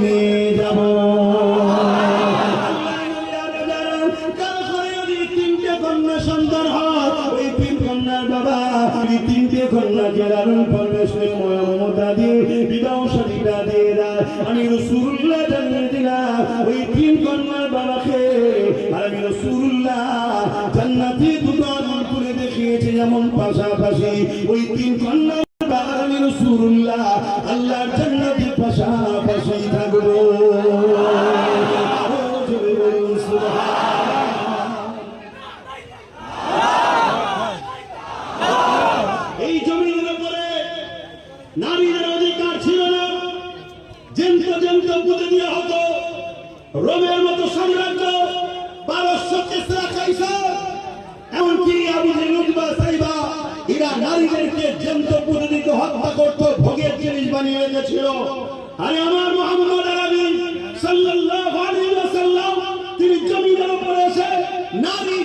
নিয়ে যাব। তিনটে কন্যা সন্তান হয়, ওই তিন কন্যার বাবা এই তিনটে কন্যাকে লালন পালন করে মমতা দিয়ে বিবাহ শাদীটা দিয়ে দেয়। আমি রাসূলুল্লাহ জানিয়ে দিলাম ওই তিন কন্যার বাবাকে, আর আমি রাসূলুল্লাহ জান্নাতে দুটো আদর করে দেখিয়েছি যেমন পাশাপাশি ওই তিন কন্যা বাবা আমি রাসূলুল্লাহ আল্লাহর জান্নাতে পাশাপাশি থাকবো। এই জমিনের উপরে নারীদের অধিকার ছিল না, জেন্ত জেন্ত পুঁতে দেওয়া হতো। রোমের মতো সাম্রাজ্য, পারস্য, কিসরা, কাইসার, এমনকি আবু জেহেল, উতবা, সাইবা, এরা নারীদেরকে জেন্ত পুঁতে দিত, হত্যা করত, ভোগের জিনিস বানিয়ে রেখেছিল। আরে আমার মুহাম্মদ আরবি সাল্লাল্লাহু আলাইহি ওয়াসাল্লাম তিনি জমিনের উপরে এসে নারী